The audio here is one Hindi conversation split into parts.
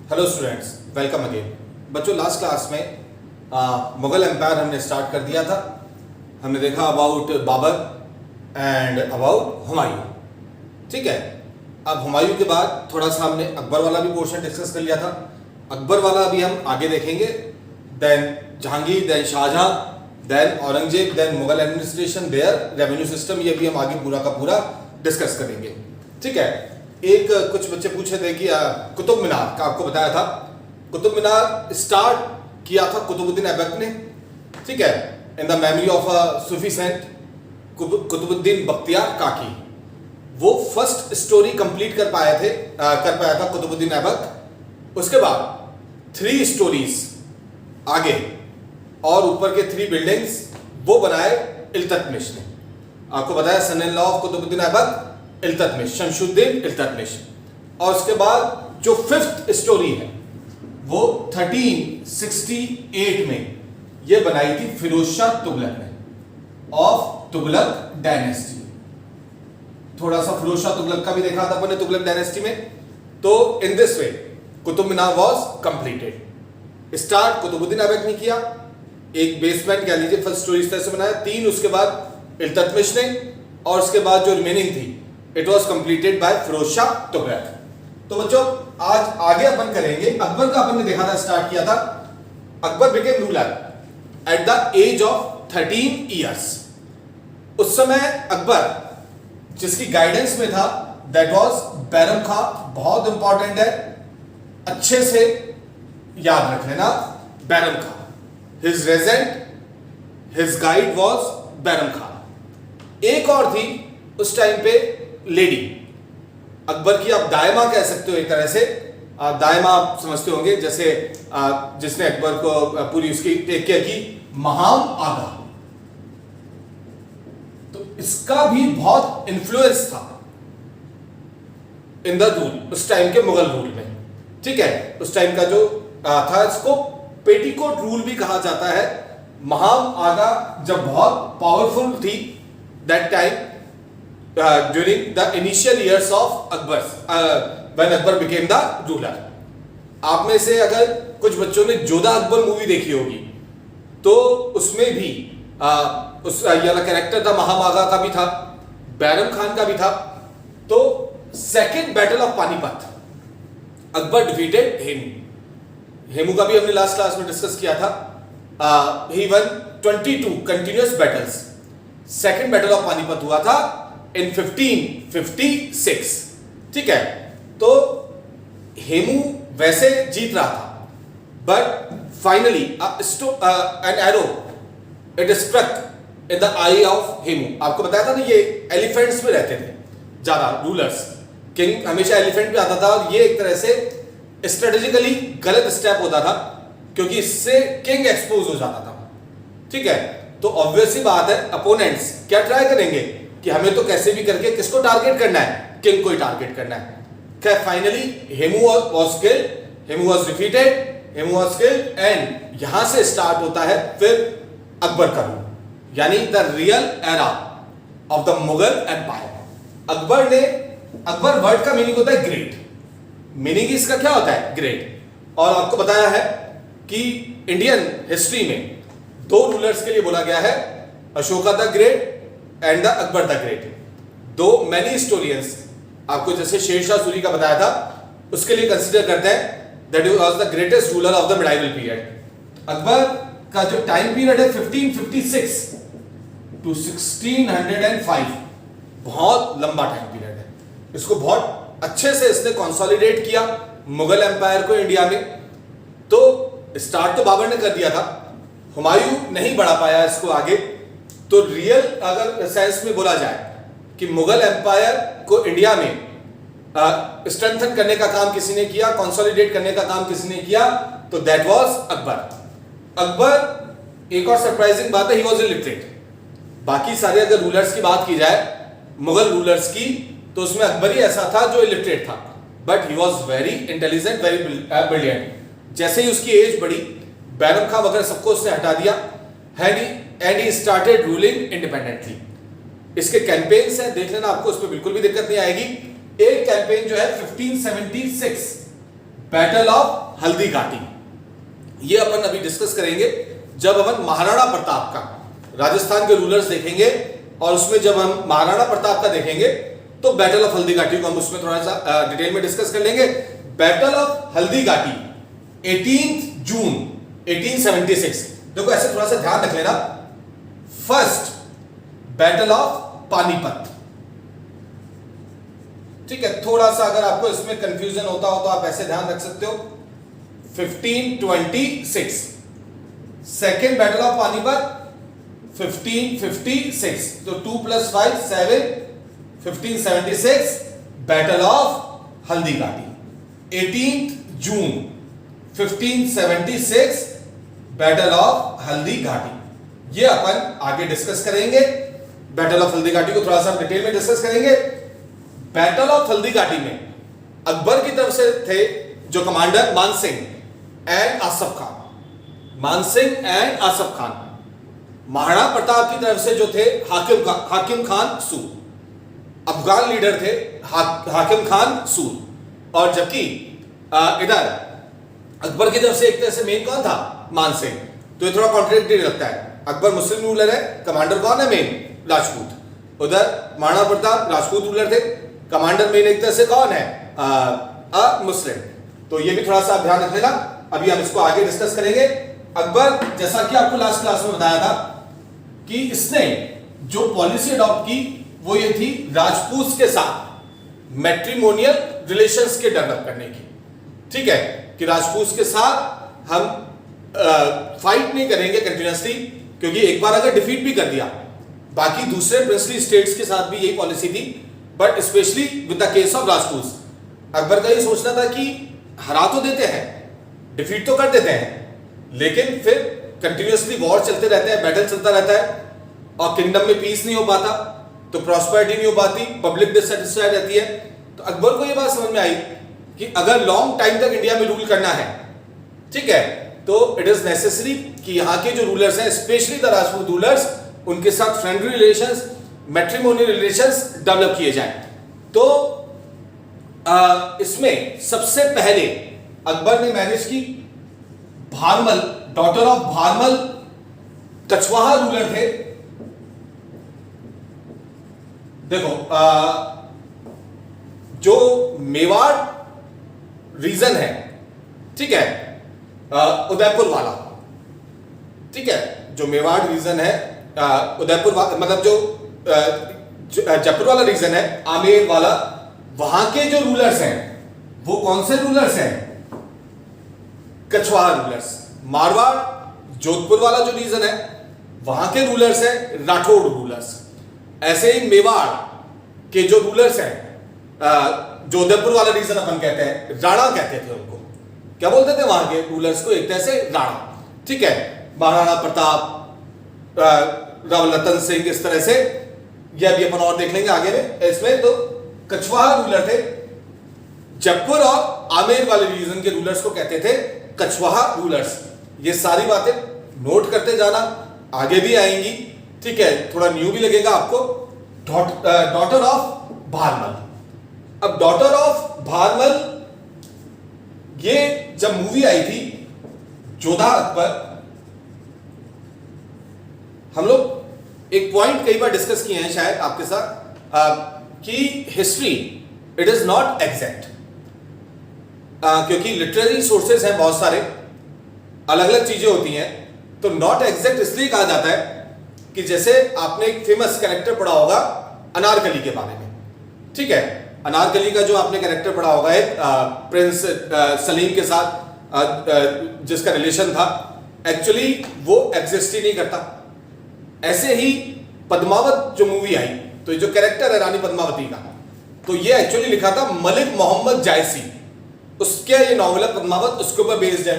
Hello students, welcome again. बच्चों, लास्ट क्लास में मुगल एम्पायर हमने स्टार्ट कर दिया था। हमने देखा about Babar and about Humayun. ठीक है, अब हुमायूं के बाद थोड़ा सा हमने अकबर वाला भी पोर्शन डिस्कस कर लिया था। अकबर वाला अभी हम आगे देखेंगे। Then Jahangir, then Shahjahan, then Aurangzeb, then Mughal administration, their revenue system, ये भी हम आगे पूरा का पूरा डिस्कस करेंगे। ठीक है, एक कुछ बच्चे पूछे थे कि कुतुब मीनार का आपको बताया था। कुतुब मीनार स्टार्ट किया था कुतुबुद्दीन ऐबक ने। ठीक है, in the memory of a Sufi saint Qutbuddin Bakhtiyar Kaki. वो फर्स्ट स्टोरी कंप्लीट कर पाया था कुतुबुद्दीन ऐबक। उसके बाद 3 स्टोरीज आगे और ऊपर के 3 बिल्डिंग्स वो बनाए इल्तुतमिश ने। आपको बताया son in law of Qutubuddin Aibak Iltutmish, Shamsuddin Iltutmish. और उसके बाद जो 5th स्टोरी है वो 1368 में ये बनाई थी फिरोज शाह तुगलक ने, ऑफ तुगलक डायनेस्टी। थोड़ा सा फिरोज शाह तुगलक का भी देखा था अपन ने तुगलक डायनेस्टी में। तो in this way Qutub Minar was completed. Start Qutbuddin Aibak ने किया, एक बेसमेंट कह लीजिए फर्स्ट स्टोरी इस तरह से बनाया, 3 उसके बाद इल्तुतमिश ने, और उसके बाद जो रिमेनिंग थी it was completed by Firoz Shah Tughlaq. तो बच्चों, आज आगे अपन करेंगे। अकबर का अपन ने देखा था, स्टार्ट किया था। Akbar became ruler at the age of 13 years. उस समय अकबर जिसकी गाइडेंस में था दैट वॉज बैरम खां। बहुत इंपॉर्टेंट है, अच्छे से याद रख लेना, Bairam Khan. His regent, his guide was Bairam Khan. एक और थी उस टाइम पे लेडी, अकबर की आप दायमा कह सकते हो एक तरह से। दायमा आप समझते होंगे, जैसे जिसने अकबर को पूरी उसकी टेक केयर की, महाम आगा। तो इसका भी बहुत इन्फ्लुएंस था इन द रूल, उस टाइम के मुगल रूल में। ठीक है, उस टाइम का जो था, इसको पेटीकोट रूल भी कहा जाता है। महाम आगा जब बहुत पावरफुल थी that time during the initial years of Akbar, when Akbar became the ruler. आप में से अगर कुछ बच्चों ने जोधा अकबर मूवी देखी होगी तो उसमें भी उस वाला कैरेक्टर था, महाम आगा का भी था, बैरम खान का भी था। तो second battle of Panipat, Akbar defeated Hemu. Hemu का भी हमने लास्ट क्लास में डिस्कस किया था। He won 22 continuous battles. Second battle of Panipat हुआ था in 1556। ठीक है, तो हेमू वैसे जीत रहा था, but finally an arrow it struck in the eye of Hemu. आपको बताया था ना, ये एलिफेंट्स में रहते थे ज्यादा रूलर्स। किंग हमेशा एलिफेंट पे आता था, और ये एक तरह से स्ट्रेटेजिकली गलत स्टेप होता था, क्योंकि इससे किंग एक्सपोज हो जाता था। ठीक है, तो ऑब्वियस ही बात है, अपोनेंट्स क्या ट्राई करेंगे कि हमें तो कैसे भी करके किसको टारगेट करना है, किंग को ही टारगेट करना है। खैर finally Hemu was killed, Hemu was defeated, Hemu was killed, and यहां से स्टार्ट होता है फिर अकबर का रूल, यानी the real era of the Mughal empire. Akbar word का मीनिंग होता है ग्रेट। मीनिंग इसका क्या होता है? ग्रेट। और आपको बताया है कि इंडियन हिस्ट्री में 2 रूलर्स के लिए बोला गया है, Ashoka the great and the Akbar the great. दो मैनी हिस्टोरियंस आपको जैसे शेरशाह सूरी का बताया था, उसके लिए कंसीडर करते हैं that was the greatest ruler of the medieval period. Akbar का जो टाइम पीरियड है 1556 टू 1605, बहुत लंबा टाइम पीरियड है। इसको बहुत अच्छे से इसने कंसोलिडेट किया मुगल एम्पायर को इंडिया में। तो स्टार्ट तो बाबर ने कर दिया था, हुमायूं नहीं बढ़ा पाया इसको आगे। तो रियल अगर सेंस में बोला जाए कि मुगल एम्पायर को इंडिया में स्ट्रेंथन करने का काम किसी ने किया, कंसोलिडेट करने का काम किसी ने किया, तो दैट वाज अकबर। अकबर, एक और सरप्राइजिंग बात है, ही वाज इलिटरेट। बाकी सारे अगर रूलर्स की बात की जाए, मुगल रूलर्स की, तो उसमें अकबर ही ऐसा था जो इलिटरेट था, but he was very intelligent, very brilliant. जैसे ही उसकी एज बढ़ी, बैरम खां वगैरह सबको उसने हटा दिया, and he started ruling independently। इसके कैंपेन्स हैं, देख लेना, आपको उसमें बिल्कुल भी दिक्कत नहीं आएगी। एक कैंपेन जो है 1576 बैटल ऑफ हल्दी घाटी। ये अपन अभी डिस्कस करेंगे जब अपन महाराणा प्रताप का, राजस्थान के रूलर्स देखेंगे और उसमें जब हम महाराणा प्रताप का देखेंगे तो बैटल ऑफ हल्दी घाटी को हम उसमें थोड़ा सा डिटेल में डिस्कस कर लेंगे। बैटल ऑफ हल्दी घाटी 18 जून 1876। देखो ऐसे थोड़ा सा ध्यान रख लेना। फर्स्ट बैटल ऑफ पानीपत, ठीक है। थोड़ा सा अगर आपको इसमें कंफ्यूजन होता हो तो आप ऐसे ध्यान रख सकते हो 1526। सेकेंड बैटल ऑफ पानीपत 1556, तो 2 + 5 7, 1576 battle of Haldi Ghati. 18 June 1576 battle of Haldi Ghati. ये अपन आगे डिस्कस करेंगे। बैटल ऑफ हल्दी घाटी को थोड़ा सा डिटेल में डिस्कस करेंगे। बैटल ऑफ हल्दी घाटी में अकबर की तरफ से थे जो commander Mansingh and Asaf Khan, Mansingh and Asaf Khan. Maharana Pratap की तरफ से जो थे हाकिम खान सूर, अफगान लीडर थे हाकिम खान सूर। और जबकि इधर अकबर की तरफ से एक तरह से मेन कौन था? मानसिंह। तो ये थोड़ा कॉन्ट्रडिक्टरी लगता है। अकबर मुस्लिम रूलर है, कमांडर कौन है? मेन राजपूत। उधर महाराणा प्रताप राजपूत रूलर थे, कमांडर मेन एक तरह से कौन है? मुस्लिम। तो ये भी थोड़ा सा ध्यान रख लेना। अभी हम इसको आगे डिस्कस करेंगे। अकबर, जैसा कि आपको लास्ट क्लास में बताया था कि इसने जो पॉलिसी अडॉप्ट की वो ये थी राजपूत के साथ मैट्रिमोनियल रिलेशंस के डेवलप करने की, ठीक है, कि राजपूत के साथ हम फाइट नहीं करेंगे कंटिन्यूसली, क्योंकि एक बार अगर डिफीट भी कर दिया, बाकी दूसरे प्रिंसली स्टेट्स के साथ भी यही पॉलिसी थी, but specially with the case of Rajput Akbar का ये सोचना था कि हरा तो देते हैं, डिफीट तो कर देते हैं, लेकिन फिर कंटिन्यूसली वॉर चलते रहते हैं, बैटल चलता रहता है और किंगडम में पीस नहीं हो पाता, तो प्रॉस्पेरिटी नहीं हो पाती, पब्लिक डिससेटिस्फाइड रहती है। तो अकबर को ये बात समझ में आई कि अगर लॉन्ग टाइम तक इंडिया में रूल करना है, ठीक है, तो इट इज नेसेसरी कि यहाँ के जो रूलर्स हैं, स्पेशली द राजपूत रूलर्स, उनके साथ friendly relations, matrimonial relations develop किए जाएं। तो इसमें सबसे पहले अकबर ने मैनेज की Bharmal, daughter of Bharmal Kachhwaha ruler थे। देखो जो मेवाड़ रीजन है, ठीक है, उदयपुर वाला, ठीक है, जो मेवाड़ रीजन है, उदयपुर मतलब जो जयपुर वाला रीजन है, आमेर वाला, वहां के जो रूलर्स हैं वो कौन से रूलर्स हैं? कछवाहा रूलर्स। मारवाड़, जोधपुर वाला जो रीजन है, वहां के रूलर्स हैं राठौड़ रूलर्स। ऐसे ही मेवाड़ के जो रूलर्स हैं, जो उदयपुर वाला रीजन अपन कहते हैं, राणा कहते थे उनको। क्या बोलते थे वहां के रूलर्स को? एक तरह से राणा, ठीक है। महाराणा प्रताप, राव रतन सिंह, इस तरह से यह भी अपन और देख लेंगे आगे में इसमें। तो कछवाहा रूलर थे। जयपुर और आमेर वाले रीजन के रूलर्स को कहते थे कछवाहा रूलर्स। ये सारी बातें नोट करते जाना, आगे भी आएंगी, ठीक है, थोड़ा न्यू भी लगेगा आपको। Daughter of Bharmal. अब डॉटर ऑफ भारमल, ये जब मूवी आई थी जोधा अकबर, हम लोग एक पॉइंट कई बार डिस्कस किए हैं शायद आपके साथ, कि history it is not exact, क्योंकि लिटरेरी सोर्सेज हैं बहुत सारे, अलग अलग चीजें होती हैं। तो नॉट एग्जैक्ट इसलिए कहा जाता है कि जैसे आपने एक फेमस कैरेक्टर पढ़ा होगा अनारकली के बारे में, ठीक है, अनारकली का जो आपने कैरेक्टर पढ़ा होगा एक प्रिंस सलीम के साथ जिसका रिलेशन था, एक्चुअली वो एग्जिस्ट ही नहीं करता। ऐसे ही पद्मावत जो मूवी आई, तो ये जो कैरेक्टर है रानी पद्मावती का, तो ये एक्चुअली लिखा था मलिक मोहम्मद जायसी, उसके ये नॉवल है पद्मावत, उसके ऊपर बेस्ड है।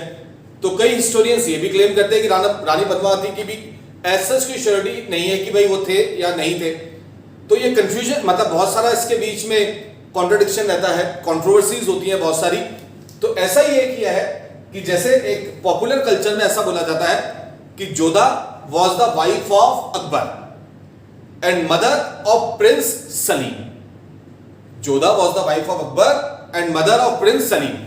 तो कई हिस्टोरियंस ये भी क्लेम करते हैं कि रानी पद्मावती की भी ऐसा कोई श्योरिटी नहीं है कि भाई वो थे या नहीं थे। तो ये कंफ्यूजन, मतलब बहुत सारा इसके बीच में कॉन्ट्रडिक्शन रहता है, कंट्रोवर्सीज होती हैं बहुत सारी। तो ऐसा ही एक किया है कि जैसे एक पॉपुलर कल्चर में ऐसा बोला जाता है कि Jodha was the wife of Akbar and mother of prince Salim. Jodha was the wife of Akbar and mother of prince Salim.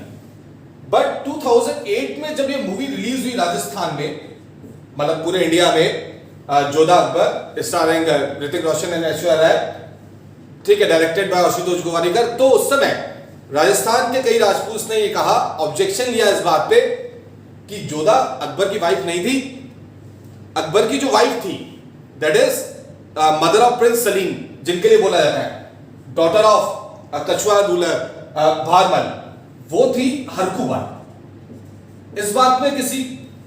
But 2008 में जब ये मूवी रिलीज हुई राजस्थान में, मतलब पूरे इंडिया में, जोधा अकबर स्टारिंग ऋतिक रोशन एंड ऐश्वर्या राय, ठीक है, डायरेक्टेड बाय आशुतोष गोवारिकर, तो उस समय राजस्थान के कई राजपूत ने ये कहा, ऑब्जेक्शन लिया इस बात पे कि जोधा अकबर की वाइफ नहीं थी, अकबर की जो वाइफ थी that is mother of prince Salim, जिनके लिए बोला जाता है डॉटर ऑफ कछुआ रूलर भारमल, वो थी हरकूबाई। इस बात में किसी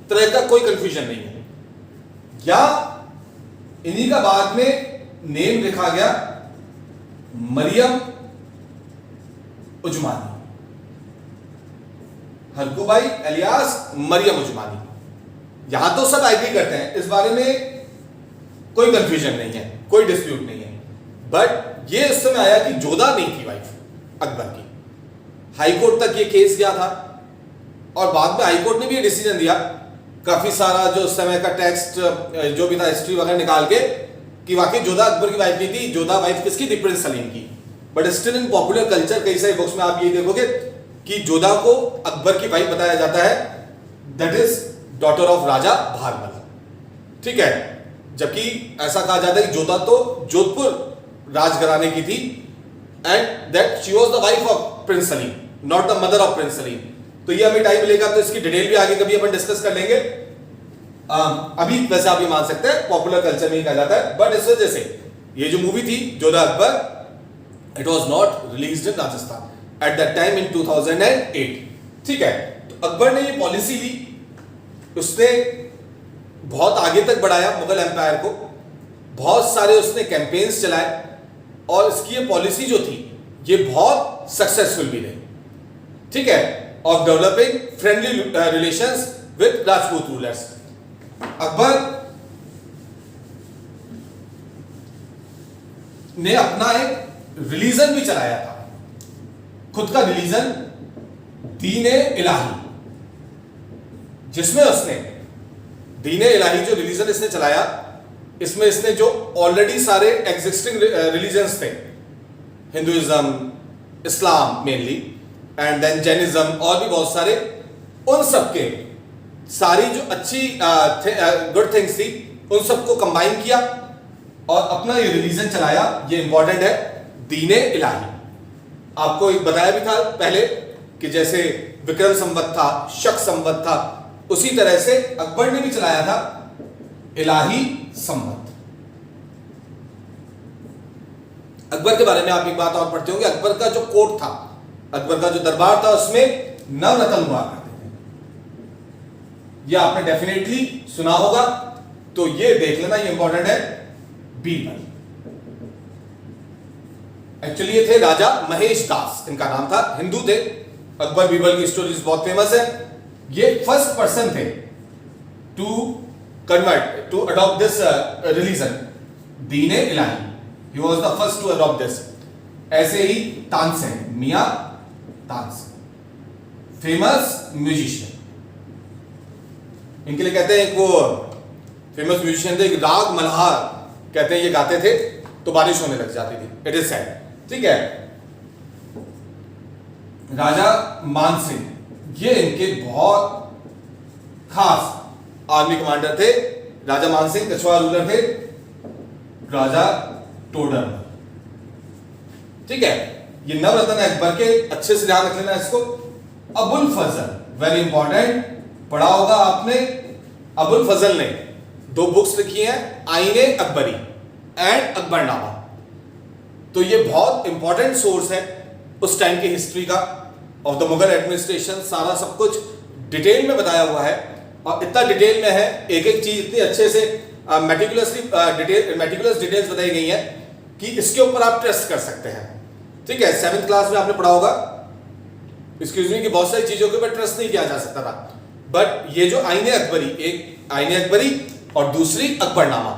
तरह का कोई कंफ्यूजन नहीं है। या इन्हीं का बाद में नेम लिखा गया मरियम उजमानी, हरकूबाई एलियास मरियम उजमानी। यहां तो सब एग्री करते हैं, इस बारे में कोई कंफ्यूजन नहीं है, कोई डिस्प्यूट नहीं है। बट ये इस समय आया कि जोधा नहीं थी वाइफ अकबर की। हाई कोर्ट तक ये केस गया था और बाद में हाई कोर्ट ने भी ये डिसीजन दिया, काफी सारा जो उस समय का टेक्स्ट जो भी था हिस्ट्री वगैरह निकाल के, कि वाकई जोधा अकबर की वाइफ नहीं थी। जोधा वाइफ किसकी थी? प्रिंस सलीम की। But still in popular culture कई सारी बुक्स में आप ये देखोगे कि जोधा को अकबर की वाइफ बताया जाता है, दैट इज डॉटर ऑफ राजा भारमल, ठीक है। जबकि ऐसा कहा जाता है कि जोधा तो जोधपुर राजघराने की थी and that she was the wife of prince Salim, not the mother of prince Salim. तो ये हमें टाइम मिलेगा तो इसकी डिटेल भी आगे कभी अपन डिस्कस कर लेंगे। अभी वैसे आप ये मान सकते हैं पॉपुलर कल्चर में ही कहा जाता है। बट इस वजह से ये जो मूवी थी Jodha Akbar, it was not released in Rajasthan eight that time in 2008, ठीक है। तो अकबर ने ये पॉलिसी ली, उसने बहुत आगे तक बढ़ाया मुगल एम्पायर को, बहुत सारे उसने कैंपेन्स चलाए और इसकी ये पॉलिसी जो थी ये बहुत सक्सेसफुल भी रही, ठीक है, of developing friendly relations with Rajput rulers. Akbar ने अपना एक रिलीजन भी चलाया था, खुद का रिलीजन दीन इलाही, जिसमें उसने दीन इलाही जो रिलीजन इसने चलाया, इसमें इसने जो ऑलरेडी सारे एग्जिस्टिंग रिलीजन्स थे, Hinduism, Islam mainly and then Jainism और भी बहुत सारे, उन सबके सारी जो अच्छी गुड थिंग्स थी उन सबको कंबाइन किया और अपना ये रिलीजन चलाया। ये इंपॉर्टेंट है, दीन इलाही। आपको एक बताया भी था पहले कि जैसे विक्रम संवत था, शक संवत था, उसी तरह से अकबर ने भी चलाया था इलाही संवत। अकबर के बारे में आप एक बात और पढ़ते होंगे, अकबर का जो कोर्ट था, अकबर का जो दरबार था, उसमें नवरत्न हुआ करते थे। यह आपने डेफिनेटली सुना होगा, तो ये देख लेना, ये इंपॉर्टेंट है। बीरबल, एक्चुअली ये थे राजा महेश दास, इनका नाम था, हिंदू थे। अकबर बीरबल की स्टोरीज बहुत फेमस है। ये फर्स्ट पर्सन थे to convert, to adopt this religion, Din Ilahi. He was the first to adopt this. ऐसे ही तानसेन, मियां तानसेन, फेमस म्यूजिशियन, इनके लिए कहते हैं, एक वो फेमस म्यूजिशियन थे, एक राग मल्हार कहते हैं, ये गाते थे तो बारिश होने लग जाती थी, इट इज सेड, ठीक है। राजा मानसिंह, ये इनके बहुत खास आर्मी कमांडर थे। राजा मानसिंह कछवाहा रूलर थे, राजा टोडर, ठीक है। ये नवरत्न अकबर के, अच्छे से ध्यान रख लेना इसको। अबुल फजल, वेरी इंपॉर्टेंट, पढ़ा होगा आपने। अबुल फजल ने 2 बुक्स लिखी हैं, आईने अकबरी एंड अकबरनामा। तो ये बहुत इंपॉर्टेंट सोर्स है उस टाइम की हिस्ट्री का, ऑफ द मुगल एडमिनिस्ट्रेशन। सारा सब कुछ डिटेल में बताया हुआ है और इतना डिटेल में है, एक एक चीज इतनी अच्छे से मेटिकुलस डिटेल्स बताई गई है कि इसके ऊपर आप ट्रस्ट कर सकते हैं, ठीक है। 7th क्लास में आपने पढ़ा होगा, एक्सक्यूज मी, कि बहुत सारी चीजों के ऊपर ट्रस्ट नहीं किया जा सकता था। बट ये जो आईने अकबरी, एक आईने अकबरी और दूसरी अकबरनामा,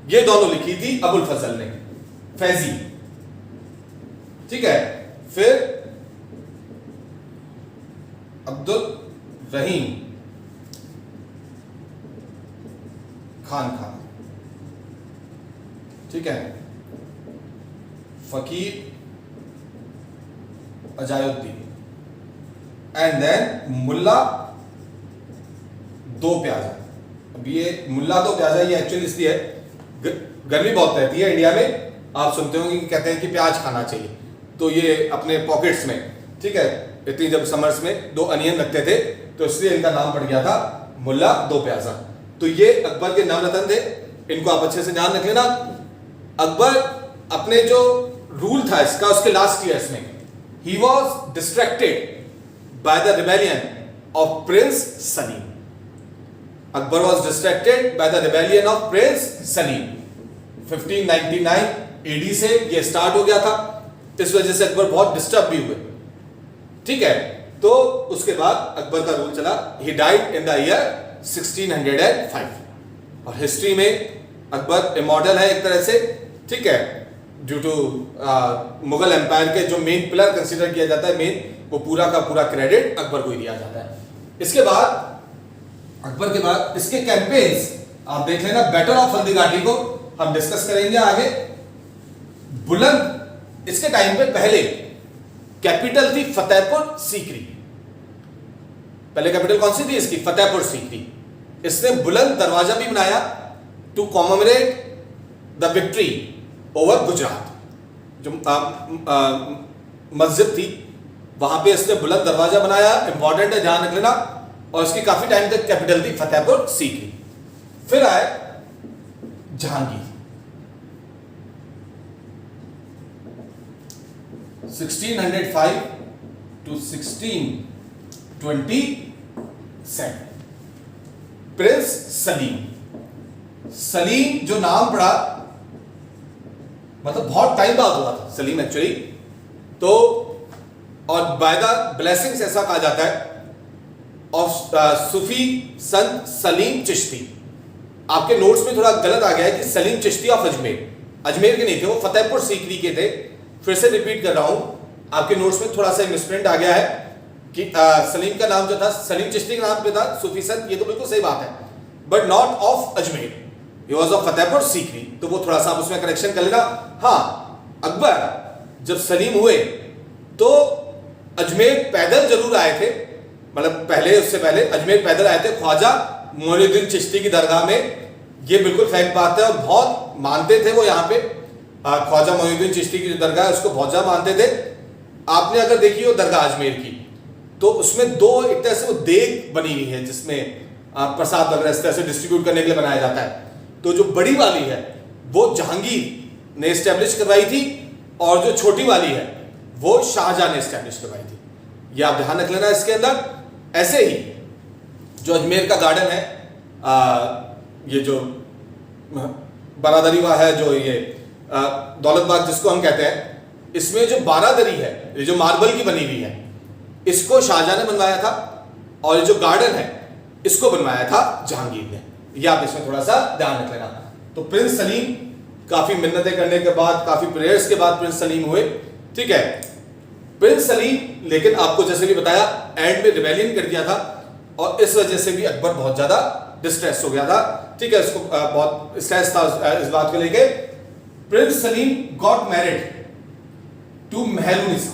ये दोनों लिखी थी अबुल फजल ने, फैजी, ठीक है। फिर अब्दुल रहीम खान, ठीक है। फकीर अजायुद्दीन, एंड देन मुल्ला दो प्याजा। अब ये मुल्ला दो प्याजा ये एक्चुअली इसलिए है, गर्मी बहुत रहती है इंडिया में, आप सुनते होंगे कि कहते हैं कि प्याज खाना चाहिए, तो ये अपने पॉकेट्स में, ठीक है, इतनी जब समर्स में 2 अनियन रखते थे तो इसलिए इनका नाम पड़ गया था मुल्ला दो प्याजा। तो ये अकबर के नवरत्न थे, इनको आप अच्छे से ध्यान रख लेना। अकबर अपने जो रूल था इसका उसके लास्ट ईयर्स में ही was distracted by the rebellion of prince Salim. Akbar was distracted by the rebellion of prince Salim. 1599 AD से ये स्टार्ट हो गया था, इस वजह से अकबर बहुत डिस्टर्ब भी हुए, ठीक है। तो उसके बाद अकबर का रूल चला, he died in the year 1605 और हिस्ट्री में अकबर इमॉर्टल है एक तरह से, ठीक है, ड्यू टू मुगल एम्पायर के जो मेन पिलर कंसीडर किया जाता है, मेन, वो पूरा का पूरा क्रेडिट अकबर को ही दिया जाता है। इसके बाद अकबर के बाद इसके कैंपेन्स आप देख लेना, बैटल ऑफ हल्दीघाटी को हम डिस्कस करेंगे आगे। बुलंद, इसके टाइम पे पहले कैपिटल थी फतेहपुर सीकरी, पहले कैपिटल कौन सी थी इसकी, फतेहपुर सीकरी। इसने बुलंद दरवाजा भी बनाया to commemorate the victory over Gujarat, जो मस्जिद थी वहां पे इसने बुलंद दरवाजा बनाया, इंपॉर्टेंट है ध्यान रख लेना। और इसकी काफी टाइम तक कैपिटल थी फतेहपुर सीकरी। फिर आए जहांगीर, 1605 to 1627। प्रिंस सलीम, सलीम जो नाम पड़ा मतलब बहुत टाइम बाद हुआ था सलीम एक्चुअली, तो और बाय द ब्लेसिंग्स ऐसा कहा जाता है ऑफ सूफी संत सलीम चिश्ती। आपके नोट्स में थोड़ा गलत आ गया है कि सलीम चिश्ती ऑफ अजमेर, अजमेर के नहीं थे वो, फतेहपुर सीकरी के थे। फिर से रिपीट कर रहा हूं, आपके नोट्स में थोड़ा सा मिसप्रिंट आ गया है कि सलीम का नाम जो था सलीम चिश्ती के नाम पे था, सूफी संत, ये तो बिल्कुल सही बात है, but not of Ajmer, he was of Fatehpur Sikri, तो वो थोड़ा सा आप उसमें करेक्शन कर लेना। हाँ, अकबर जब सलीम हुए तो अजमेर पैदल जरूर आए थे, मतलब पहले, उससे पहले अजमेर पैदल आए थे ख्वाजा मोइनुद्दीन चिश्ती की दरगाह में, ये बिल्कुल फैक्ट बात है और बहुत मानते थे वो यहाँ पे। ख्वाजा मोइनुद्दीन चिश्ती की जो दरगाह है उसको बहुत ज्यादा मानते थे। आपने अगर देखी हो दरगाह अजमेर की तो उसमें दो एक तरह से वो देग बनी हुई है जिसमें प्रसाद वगैरह इस तरह से डिस्ट्रीब्यूट करने के लिए बनाया जाता है। तो जो बड़ी वाली है वो जहांगीर ने एस्टेब्लिश करवाई थी और जो छोटी वाली है वो शाहजहां ने एस्टेब्लिश करवाई थी, ये आप ध्यान रख लेना इसके अंदर। ऐसे ही जो अजमेर का गार्डन है, ये जो बारादरी है, जो ये दौलत बाग जिसको हम कहते हैं, इसमें जो बारादरी है, ये जो मार्बल की बनी हुई है, इसको शाहजहां ने बनवाया था और ये जो गार्डन है इसको बनवाया था जहांगीर ने, ये आप इसमें थोड़ा सा ध्यान रख लेना। तो प्रिंस सलीम काफी मिन्नतें करने के बाद, काफी प्रेयर्स के बाद प्रिंस सलीम हुए, ठीक है। प्रिंस सलीम लेकिन आपको जैसे भी बताया एंड में रिबेलियन कर दिया था और इस वजह से भी अकबर बहुत ज्यादा डिस्ट्रेस हो गया था, ठीक है, इसको बहुत स्ट्रेस था इस बात को लेके। Prince Salim got married to Mehrunnisa,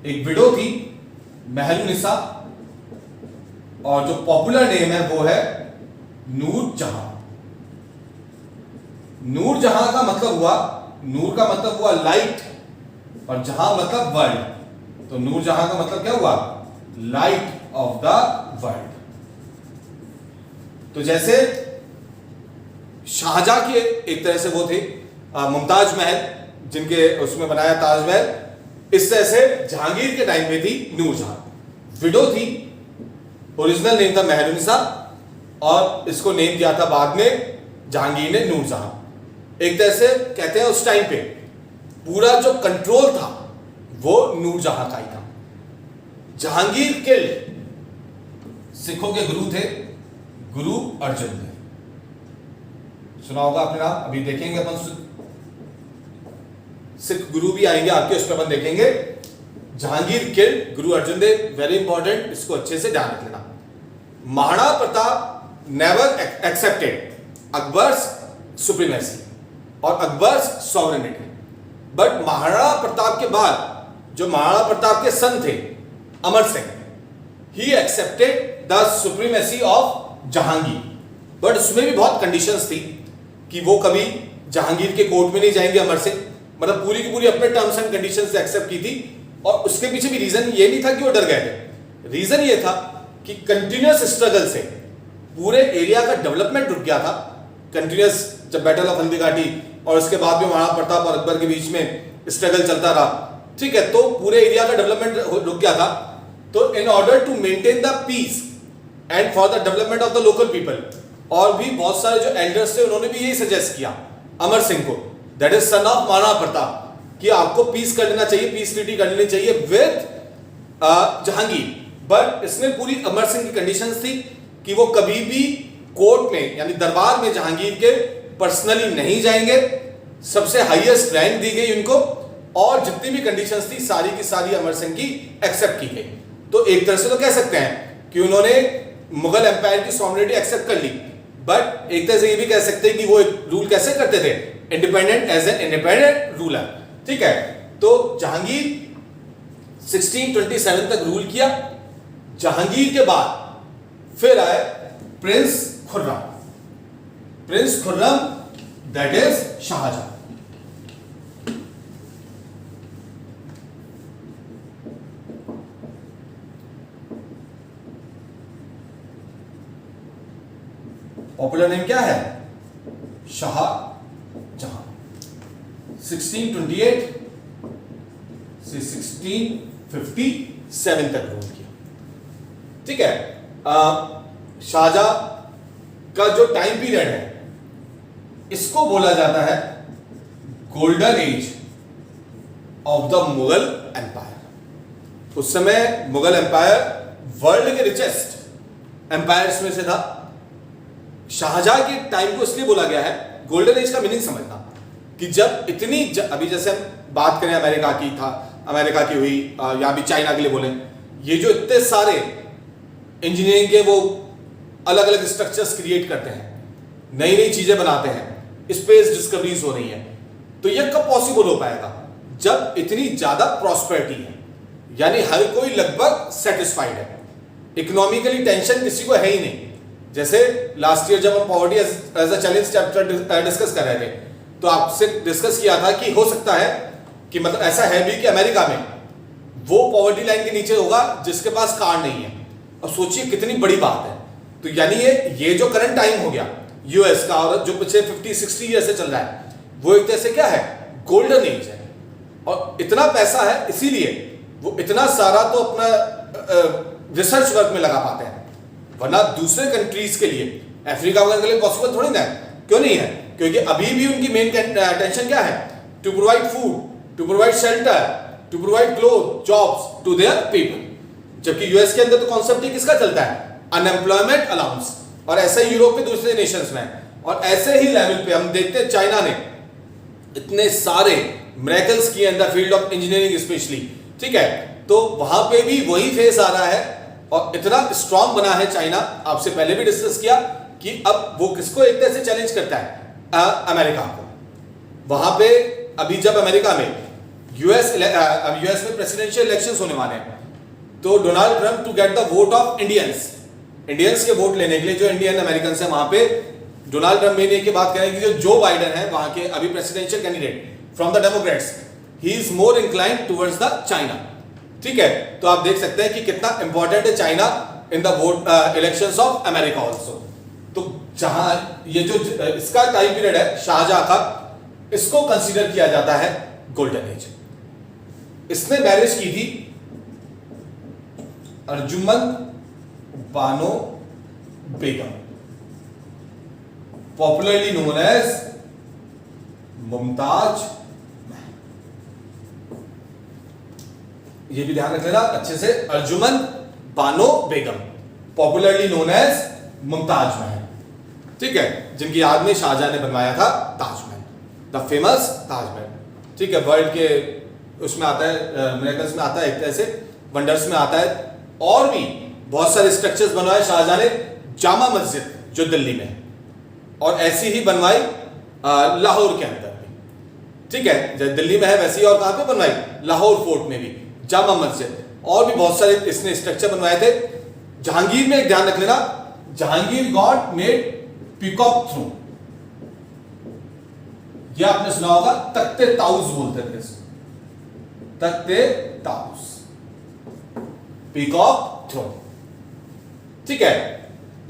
एक विडो थी महलुनिसा, और जो पॉपुलर नेम है वो है नूरजहां। नूरजहां का मतलब हुआ, नूर का मतलब हुआ लाइट और जहां मतलब वर्ल्ड, तो नूरजहां का मतलब क्या हुआ, लाइट ऑफ द वर्ल्ड। तो जैसे शाहजहां के एक तरह से वो थे मुमताज महल जिनके उसमें बनाया ताजमहल, इस तरह से जहांगीर के टाइम में थी नूरजहां, विडो थी, ओरिजिनल नेम था महलुनिसा और इसको नेम दिया था बाद में जहांगीर ने नूरजहां। एक तरह से कहते हैं उस टाइम पे पूरा जो कंट्रोल था वो नूरजहां का ही था। जहांगीर के सिखों के गुरु थे गुरु अर्जुन देव, सुना होगा आपने नाम, अभी देखेंगे अपन सिख गुरु भी आएंगे आपके, उस पर अपन देखेंगे। जहांगीर किल्ड गुरु अर्जुन देव, वेरी इंपॉर्टेंट, इसको अच्छे से ध्यान रख लेना। Maharana Pratap never accepted Akbar's supremacy और अकबर्स सॉवरेनिटी, बट महाराणा प्रताप के बाद जो महाराणा प्रताप के सन थे Amar Singh, he accepted the supremacy of Jahangir, but उसमें भी बहुत कंडीशंस थी कि वो कभी जहांगीर के कोर्ट में नहीं जाएंगे अमर सिंह, मतलब पूरी की पूरी अपने टर्म्स एंड कंडीशंस एक्सेप्ट की थी। और उसके पीछे भी रीजन ये नहीं था कि वो डर गए थे, रीजन ये था कि कंटिन्यूअस स्ट्रगल से पूरे एरिया का डेवलपमेंट रुक गया था। कंटिन्यूअस जब बैटल ऑफ हल्दीघाटी और उसके बाद भी महाराणा प्रताप और अकबर के बीच में स्ट्रगल चलता रहा, ठीक है, तो पूरे एरिया का डेवलपमेंट रुक गया था। तो in order to maintain the peace and for the development of the local people, और भी बहुत सारे जो एल्डर्स थे उन्होंने भी यही सजेस्ट किया अमर सिंह को, that is son of Maharana Pratap, कि आपको पीस कर लेना चाहिए, पीस ट्रीटी कर लेनी चाहिए विद जहांगीर। बट इसमें पूरी अमर सिंह की कंडीशंस थी कि वो कभी भी कोर्ट में यानी दरबार में जहांगीर के पर्सनली नहीं जाएंगे, सबसे हाईएस्ट रैंक दी गई उनको, और जितनी भी कंडीशंस थी सारी की सारी अमर सिंह की एक्सेप्ट की गई। तो एक तरह से तो कह सकते हैं कि उन्होंने मुगल एम्पायर की सॉवरेनिटी एक्सेप्ट कर ली, बट एक तरह से ये भी कह सकते हैं कि वो रूल कैसे करते थे, independent as an independent ruler, ठीक है। तो जहांगीर 1627 तक रूल किया। जहांगीर के बाद फिर आए prince Khurram, prince Khurram that is Shahjahan. Popular name क्या है? शाहजहां। 1628 से 1657 तक रूल किया, ठीक है। शाहजहां का जो टाइम पीरियड है इसको बोला जाता है golden age of the Mughal empire. उस समय मुगल एम्पायर वर्ल्ड के रिचेस्ट एम्पायर्स में से था। शाहजहां के टाइम को इसलिए बोला गया है, गोल्डन एज का मीनिंग समझना, कि जब इतनी अभी जैसे हम बात करें अमेरिका की था, अमेरिका की हुई, या भी चाइना के लिए बोले, ये जो इतने सारे इंजीनियरिंग के वो अलग अलग स्ट्रक्चर्स क्रिएट करते हैं, नई नई चीजें बनाते हैं, स्पेस डिस्कवरीज हो रही है, तो ये कब पॉसिबल हो पाएगा? जब इतनी ज्यादा प्रॉस्पेरिटी है, यानी हर कोई लगभग सेटिस्फाइड है, इकोनॉमिकली टेंशन किसी को है ही नहीं। जैसे लास्ट ईयर जब हम poverty as a challenge chapter discuss कर रहे थे, तो आपसे डिस्कस किया था कि हो सकता है कि मतलब ऐसा है भी कि अमेरिका में वो पॉवर्टी लाइन के नीचे होगा जिसके पास कार नहीं है। और सोचिए कितनी बड़ी बात है। तो यानी ये जो करंट टाइम हो गया यूएस का, और जो पिछले 50-60 ईयर से चल रहा है, वो एक तरह से क्या है, गोल्डन एज है। और इतना पैसा है इसीलिए वो इतना सारा तो अपना रिसर्च वर्क में लगा पाते हैं, वरना दूसरे कंट्रीज के लिए, अफ्रीका वगैरह के लिए पॉसिबल थोड़ी ना है। क्यों नहीं है? क्योंकि अभी भी उनकी मेन टेंशन क्या है, to provide food, to provide shelter, to provide cloth, jobs to their people. जबकि यूएस के अंदर तो कॉन्सेप्ट ही किसका चलता है, अनएम्प्लॉयमेंट अलाउंस, और ऐसे यूरोप के दूसरे नेशंस में। और ऐसे ही लेवल पे हम देखते हैं चाइना ने इतने सारे मिरेकल्स किए in the field of engineering specially, ठीक है। तो वहां पे भी वही फेस आ रहा है, और इतना स्ट्रांग बना है चाइना, आपसे पहले भी डिस्कस किया कि अब वो किसको एक तरह से चैलेंज करता है, अमेरिका को। वहां पे अभी जब अमेरिका में यूएस में प्रेसिडेंशियल इलेक्शंस होने वाले हैं, तो Donald Trump to get the vote of Indians के वोट लेने के लिए, जो इंडियन अमेरिकन है वहां पे, डोनाल्ड ट्रंप में की बात करें कि जो जो बाइडेन है वहां के अभी presidential candidate from the Democrats, he is more inclined towards the China, ठीक है। तो आप देख सकते हैं कि कितना इंपॉर्टेंट है China in the vote elections of America also. तो जहां ये जो इसका टाइम पीरियड है शाहजहां का, इसको कंसीडर किया जाता है गोल्डन एज। इसने मैरिज की थी Arjumand Bano Begum, popularly known as Mumtaz. ये भी ध्यान रख लेना अच्छे से, Arjumand Bano Begum, popularly known as Mumtaz Mahal, ठीक है, जिनकी याद में शाहजहां ने बनवाया था ताजमहल, द फेमस ताजमहल, ठीक है। वर्ल्ड के उसमें आता है, मिरेकल्स में आता है, एक तरह से वंडर्स में आता है। और भी बहुत सारे स्ट्रक्चर्स बनवाए शाहजहां ने, जामा मस्जिद जो दिल्ली में है, और ऐसी ही बनवाई लाहौर के अंदर भी, ठीक है। जैसे दिल्ली में है वैसी और कहां पे बनवाई, लाहौर फोर्ट में भी जामा मस्जिद। और भी बहुत सारे इसने स्ट्रक्चर बनवाए थे। जहांगीर में एक ध्यान रख लेना, Jahangir got made peacock throne, यह आपने सुना होगा, तख्ते ताउस बोलते थे इसको, तख्ते ताउस, पीकॉक थ्रोन। ठीक है,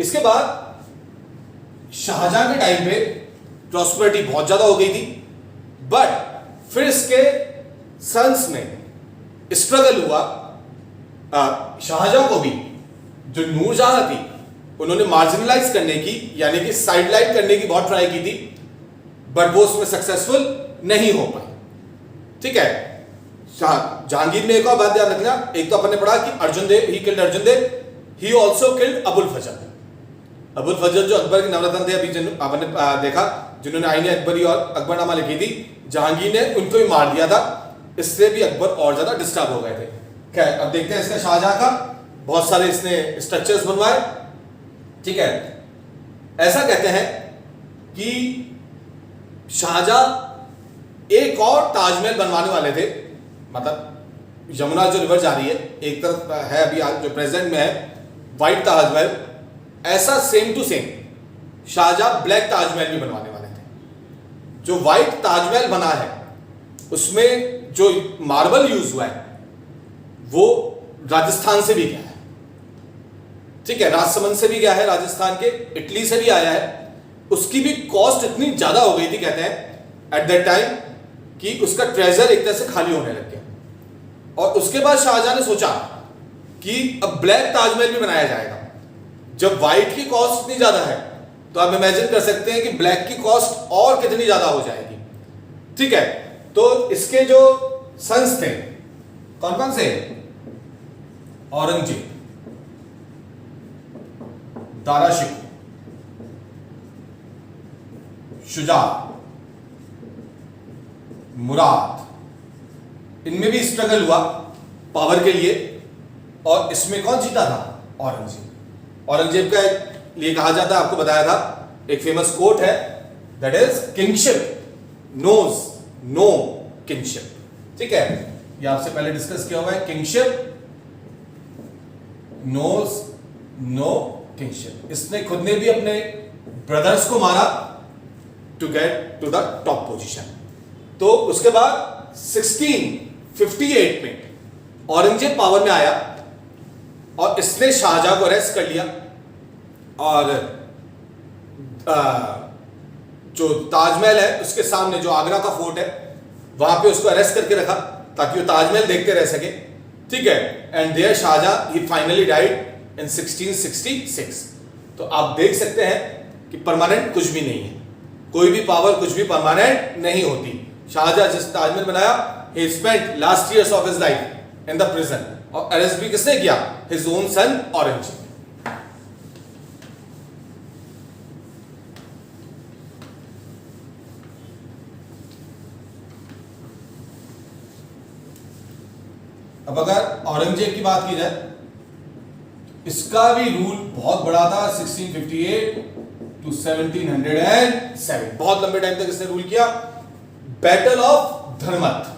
इसके बाद शाहजहां के टाइम पे प्रॉस्पेरिटी बहुत ज्यादा हो गई थी, बट फिर इसके सन्स में स्ट्रगल हुआ। शाहजहां को भी जो नूरजहां थी उन्होंने मार्जिनलाइज करने की, यानी कि साइडलाइन करने की बहुत ट्राई की थी, बट वो उसमें सक्सेसफुल नहीं हो पाई। ठीक है, जहांगीर में एक और बात ध्यान रखना, एक तो अपन ने पढ़ा कि Arjun Dev, he killed Arjun Dev, he also killed Abul Fazal. Abul Fazal जो अकबर के नवरत्न थे, अभी आपने देखा, जिन्होंने आईने अकबरी और अकबरनामा लिखी थी, जहांगीर ने उनको भी मार दिया था, इससे भी अकबर और ज्यादा डिस्टर्ब हो गए थे। खैर, अब देखते हैं इसका शाहजहां का, बहुत सारे इसने स्ट्रक्चर्स बनवाए। ठीक है, ऐसा कहते हैं कि शाहजहां एक और ताजमहल बनवाने वाले थे, मतलब यमुना जो रिवर जा रही है, एक तरफ है अभी जो प्रेजेंट में है व्हाइट ताजमहल, ऐसा same to same Shahjahan black Taj Mahal भी बनवाने वाले थे। जो व्हाइट ताजमहल बना है उसमें जो मार्बल यूज हुआ है वो राजस्थान से भी गया है। ठीक है, राजसमंद से भी गया है, राजस्थान के, इटली से भी आया है। उसकी भी कॉस्ट इतनी ज्यादा हो गई थी, कहते हैं एट दैट टाइम, कि उसका ट्रेजर एक तरह से खाली होने लग गया। और उसके बाद शाहजहां ने सोचा कि अब ब्लैक ताजमहल भी बनाया जाएगा। जब व्हाइट की कॉस्ट इतनी ज्यादा है तो आप इमेजिन कर सकते हैं कि ब्लैक की कॉस्ट और कितनी ज्यादा हो जाएगी। ठीक है, तो इसके जो सन्स थे, कौन कौन से? औरंगजेब, दारा शिकोह, शुजा, मुराद, इनमें भी स्ट्रगल हुआ पावर के लिए। और इसमें कौन जीता था? औरंगजेब। औरंगजेब का लिए कहा जाता है, आपको बताया था, एक फेमस कोट है, that is kingship knows no kingship. ठीक है, ये आपसे पहले डिस्कस किया हुआ है, किंगशिप नोज नो किंगशिप। इसने खुद ने भी अपने ब्रदर्स को मारा to get to the top position. तो उसके बाद 1658 में औरंगजेब पावर में आया और इसने शाहजहां को अरेस्ट कर लिया और जो ताजमहल है उसके सामने जो आगरा का फोर्ट है वहां पे उसको अरेस्ट करके रखा ताकि वो ताजमहल देखते रह सके। ठीक है, एंड देयर शाहजहां ही फाइनली डाइड इन 1666। तो आप देख सकते हैं कि परमानेंट कुछ भी नहीं है, कोई भी पावर कुछ भी परमानेंट नहीं होती। शाहजहां जिस ताजमहल बनाया, he spent last years of his life in the prison, और अरेस्ट भी किसने किया? his own son Aurangzeb. अब अगर औरंगजेब की बात की जाए, इसका भी रूल बहुत बड़ा था, 1658 to 1707, बहुत लंबे टाइम तक इसने रूल किया। Battle of Dharmat,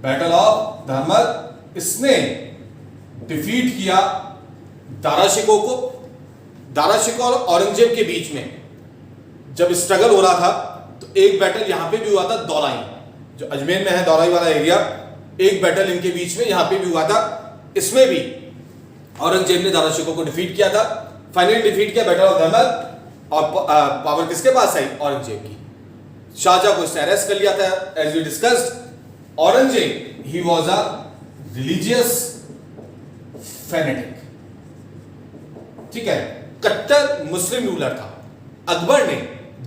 battle of Dharmat, इसने डिफीट किया दारा शिकोह को। दारा शिकोह और औरंगजेब के बीच में जब स्ट्रगल हो रहा था तो एक बैटल यहां पे भी हुआ था, दौराई, जो अजमेर में है दौराई वाला एरिया, एक बैटल इनके बीच में यहां पे भी हुआ था। इसमें भी औरंगजेब ने दारा शिकोह को डिफीट किया था, फाइनली डिफीट किया बैटल ऑफ धर्मत, और पावर किसके पास आई? औरंगजेब की। शाहजहां को इसने अरेस्ट कर लिया था, एज वी डिस्कस्ड। औरंगजेब ही वाज अ रिलीजियस फैनेटिक, ठीक है, कट्टर मुस्लिम रूलर था। अकबर ने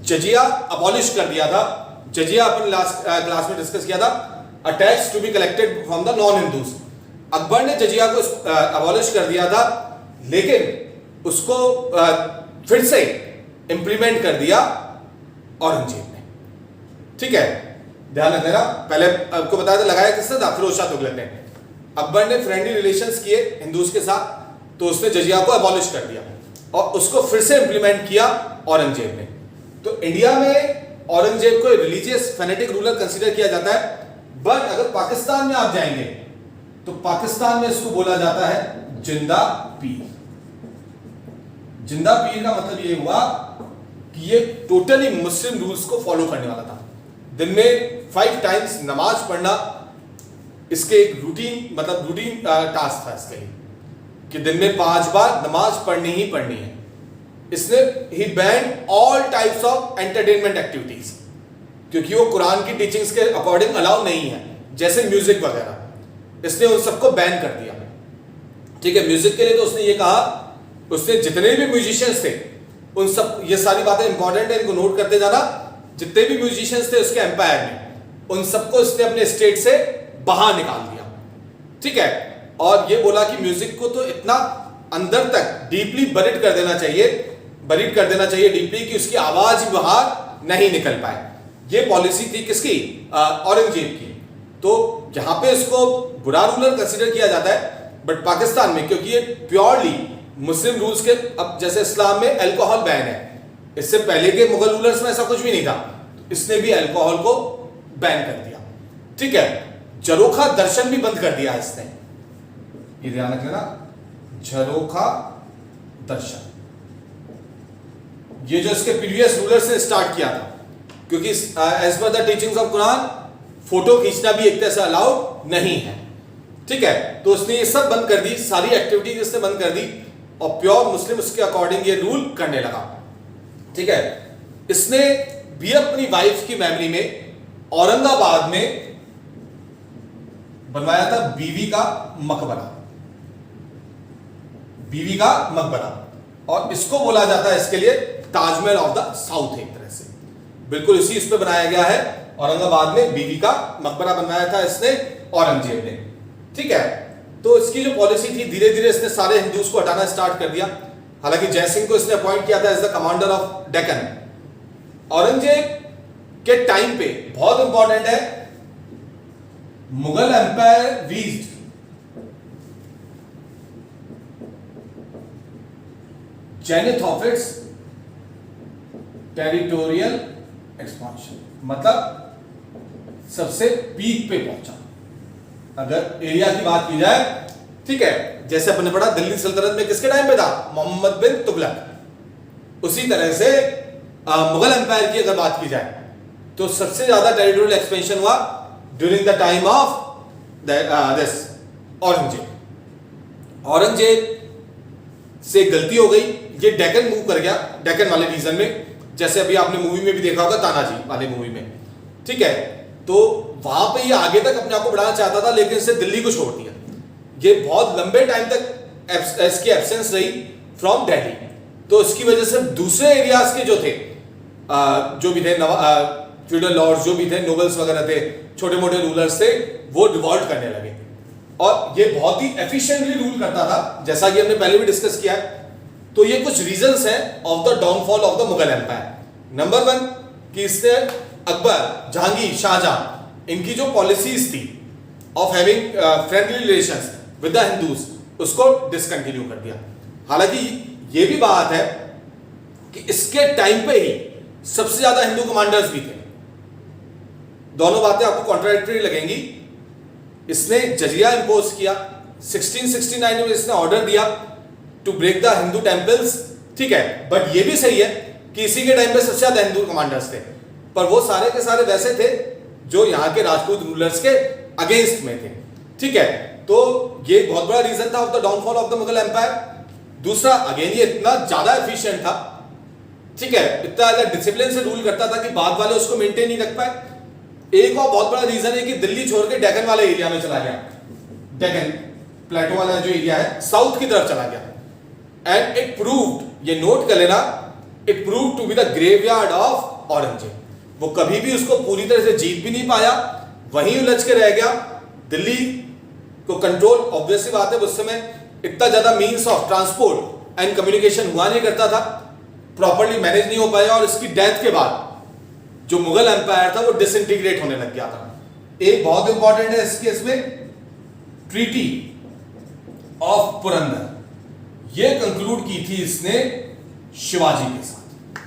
जजिया अबॉलिश कर दिया था। जजिया अपन लास्ट क्लास में डिस्कस किया था, a tax to be collected from the non Hindus. Akbar ने जजिया को अबॉलिश कर दिया था, लेकिन उसको फिर से इंप्लीमेंट कर दिया औरंगजेब ने। ठीक है, ध्यान रखना, पहले आपको बताया था, लगाया किसने था? फिरोज शाह तुगलक ने। अकबर ने फ्रेंडली रिलेशंस किए हिंदूज के साथ, तो उसने जजिया को अबॉलिश कर दिया और उसको फिर से इंप्लीमेंट किया औरंगजेब ने। तो इंडिया में औरंगजेब को रिलीजियस फैनेटिक रूलर कंसीडर किया जाता है, बट अगर पाकिस्तान में आप जाएंगे तो पाकिस्तान में इसको बोला जाता है जिंदा पीर। जिंदा पीर का मतलब ये हुआ कि ये टोटली मुस्लिम रूल्स को फॉलो करने वाला था। दिन में 5 टाइम्स नमाज पढ़ना इसके एक रूटीन टास्क था इसके लिए, कि दिन में 5 बार नमाज पढ़नी ही पढ़नी है। इसने he banned all types of entertainment activities, क्योंकि वो कुरान की टीचिंग्स के अकॉर्डिंग अलाउ नहीं है, जैसे म्यूजिक वगैरह, इसने उन सबको बैन कर दिया। ठीक है, म्यूजिक के लिए तो उसने ये कहा, उसने जितने भी म्यूजिशियंस थे उन सब, ये सारी बातें इंपॉर्टेंट है, इनको नोट करते जाना, जितने भी म्यूजिशियंस थे उसके एम्पायर में, उन सबको इसने अपने स्टेट से बाहर निकाल दिया। ठीक है, और ये बोला कि म्यूजिक को तो इतना अंदर तक डीपली बरीड कर देना चाहिए डीपली, कि उसकी आवाज ही बाहर नहीं निकल पाए। ये पॉलिसी थी किसकी? औरंगजेब की। तो यहां पे इसको बुरा रूलर कंसीडर किया जाता है, बट पाकिस्तान में क्योंकि ये प्योरली मुस्लिम रूल्स के, अब जैसे इस्लाम में अल्कोहल बैन है, इससे पहले के मुगल रूलर्स में ऐसा कुछ भी नहीं था, तो इसने भी अल्कोहल को बैन कर दिया। ठीक है, झरोखा दर्शन भी बंद कर दिया इसने, ये ध्यान रख लेना, झरोखा दर्शन, ये जो इसके प्रीवियस रूलर्स ने स्टार्ट किया था, क्योंकि as per the teachings of Quran photo खींचना भी एक तरह से अलाउड नहीं है। ठीक है, तो उसने ये सब बंद कर दी, सारी एक्टिविटीज इसने बंद कर दी, और प्योर मुस्लिम उसके अकॉर्डिंग ये रूल करने लगा। ठीक है, इसने भी अपनी वाइफ की मेमोरी में औरंगाबाद में बनवाया था बीवी का मकबरा, और इसको बोला जाता है इसके लिए ताजमहल ऑफ द साउथ। एक तरह से बिल्कुल इसी इस पे बनाया गया है, औरंगाबाद में बीवी का मकबरा बनवाया था इसने, औरंगजेब ने। ठीक है, तो इसकी जो पॉलिसी थी, धीरे धीरे इसने सारे हिंदूज को हटाना स्टार्ट कर दिया। हालांकि जयसिंह को इसने अपॉइंट किया था as the commander of Deccan. Aurangzeb के टाइम पे बहुत इंपॉर्टेंट है, Mughal empire reached zenith of its territorial expansion, मतलब सबसे पीक पे पहुंचा अगर एरिया की बात की जाए। ठीक है, जैसे अपने पढ़ा दिल्ली सल्तनत में किसके टाइम पे था? मोहम्मद बिन तुगलक। उसी तरह से मुगल एम्पायर की अगर बात की जाए तो सबसे ज्यादा टेरिटोरियल एक्सपेंशन हुआ during the time of this Aurangzeb से गलती हो गई, ये डेक्कन मूव कर गया, डेक्कन वाले रीजन में, जैसे अभी आपने मूवी में भी देखा होगा, तानाजी वाले मूवी में। ठीक है, तो वहां पे ये आगे तक अपने आप को बढ़ाना चाहता था, लेकिन इसने दिल्ली को छोड़ दिया। ये बहुत लंबे टाइम तक इसकी एब्सेंस रही फ्रॉम दिल्ली, तो इसकी वजह से दूसरे एरियाज के जो थे, जो भी थे फ्यूडल लॉर्ड्स, जो भी थे नोबल्स वगैरह थे, छोटे मोटे रूलर्स थे, वो रिवॉल्ट करने लगे, और ये बहुत ही एफिशिएंटली रूल करता था, जैसा कि हमने पहले भी डिस्कस किया है। तो ये कुछ रीजंस हैं of the downfall of the Mughal empire. Number 1 कि इसने अकबर, जहांगीर, शाहजहां, इनकी जो पॉलिसीज थी of having friendly relations with the Hindus, उसको डिसकंटिन्यू कर दिया। हालांकि ये भी बात है कि इसके टाइम पे ही सबसे ज्यादा हिंदू कमांडर्स भी थे। दोनों बातें आपको कॉन्ट्राडिक्टरी लगेंगी। इसने जजिया इंपोज किया 1669 में, इसने ऑर्डर दिया to break the Hindu temples. ठीक है, बट ये भी सही है कि इसी के टाइम पे सबसे ज्यादा हिंदू कमांडर्स थे, पर वो सारे के सारे वैसे थे जो यहाँ के राजपूत रूलर्स के अगेंस्ट में थे। ठीक है, तो ये बहुत बड़ा रीजन था of the downfall of the Mughal empire. दूसरा, अगेन ये इतना ज्यादा एफिशिएंट था, ठीक है, इतना ज्यादा डिसिप्लिन से रूल करता था कि बाद वाले उसको मेंटेन नहीं रख पाए। एक और बहुत बड़ा रीजन है कि दिल्ली छोड़ के डेक्कन वाले एरिया में चला गया, डेक्कन प्लेटो वाला जो एरिया है, साउथ की तरफ चला गया। एंड इट प्रूव्ड, ये नोट कर लेना, it proved to be the graveyard of Aurangzeb. वो कभी भी उसको पूरी तरह से जीत भी नहीं पाया, वहीं उलझ के रह गया। दिल्ली को कंट्रोल, ऑब्वियसली बात है, उस समय इतना ज्यादा means of transport and communication हुआ नहीं करता था, प्रॉपर्ली मैनेज नहीं हो पाया, और इसकी डेथ के बाद जो मुगल एम्पायर था वो डिसइंटीग्रेट होने लग गया था। एक बहुत इंपॉर्टेंट है इस केस में, ट्रीटी ऑफ पुरंदर, ये कंक्लूड की थी इसने शिवाजी के साथ,